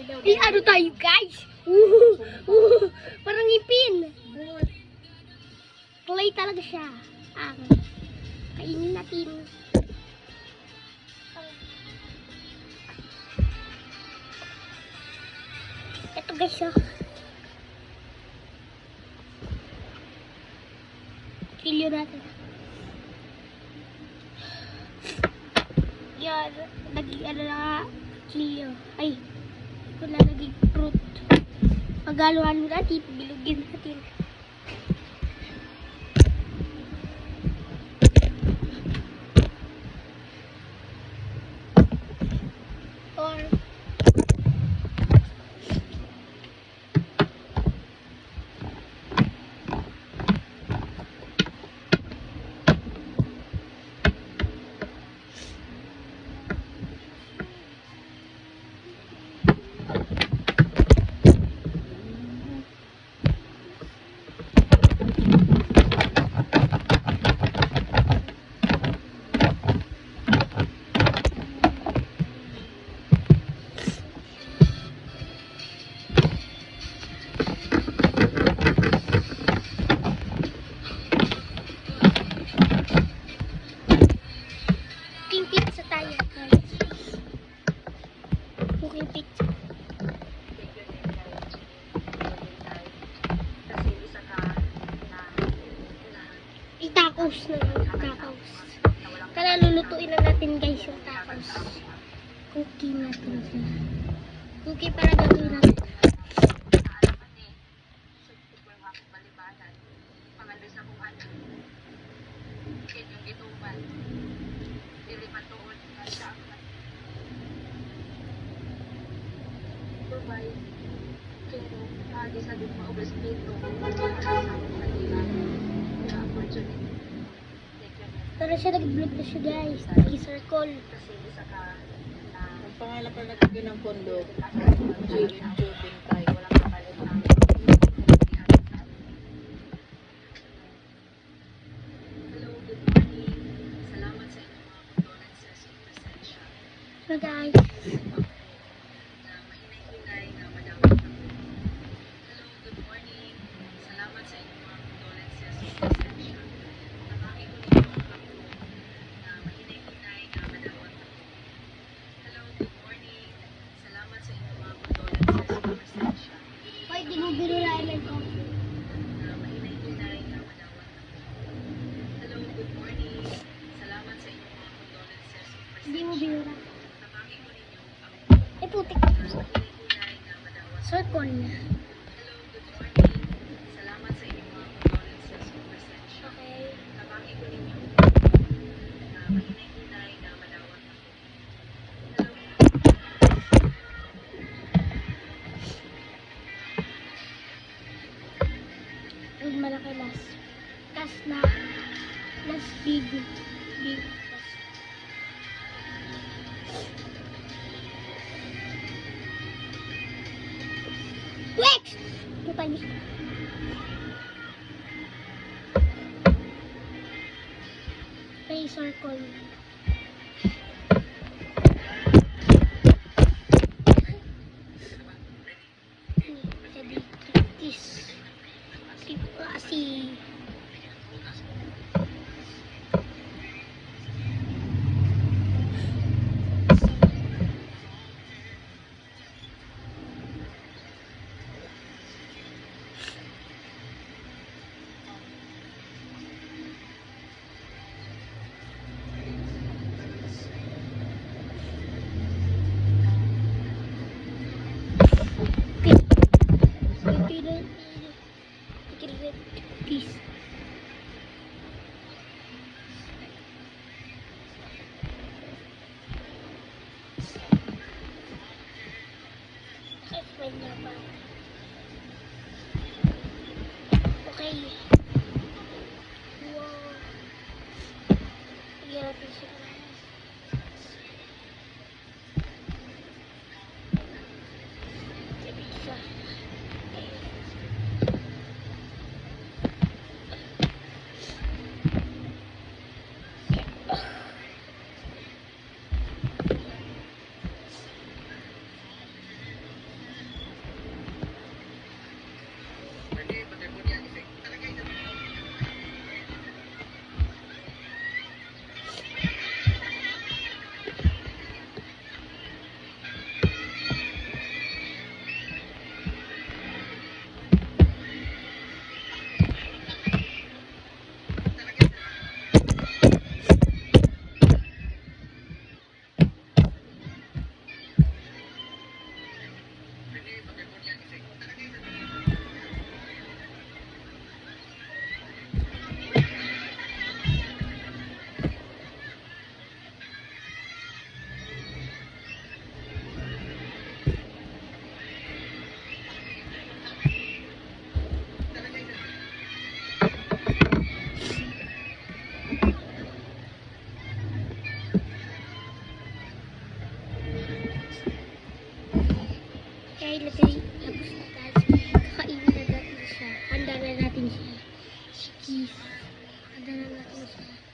Ano tayo guys? Parang ngipin. Play talaga siya. Kainin natin. Ito guys oh. Kilyo natin. Yan. Naging ano na kilyo. Ay. Ito na naging fruit. Pag-halo-halo natin. Bilugin natin. Or pizza tayo guys. Cooking pizza. Tacos na lang. Tacos. Kaya lulutuin na natin guys yung tacos. Cookie natin siya. Cookie para gawin natin. Pero siya nag-vlog na siya guys. I-circle. Ang pangalan pa natin ng pondo. Jubin tayo. Walang kapalitan. Hello, good morning. Salamat sa inyong mga condolence sa presensya. So guys. Mahinay-hinay na madawat ako. Hello, good morning. Salamat sa inyong mga condolence sa presensya. Nakakita ko ninyo ako na mahinay-hinay na madawat ako. Hello, good morning. Salamat sa inyong mga condolence sa presensya. Hoy, di mo binulayan ko. Na mahinay-hinay na madawat ako. Hello, good morning. Salamat sa inyong mga condolence sa presensya. Hindi mo binura. Nakakita ko ninyo ako Eh putik. na mahinay-hinay na madawat ako. Circle. Hello, good morning. Salamat sa inyong mga condolences sa presensya. Okay. Nabaki ko ninyo na mahinay-hinay na madawat ako. Hello. Ang malaki last. Last na. Last big. Big. Wait! Ito tayo. May circle. Jadi kritis. Kasi peace. Okay. Wow. Bigyan natin siya. Pizza. lagay. Tapos na guys, kakainin na natin siya. Handa na natin siya. Cheese. Handa na natin siya.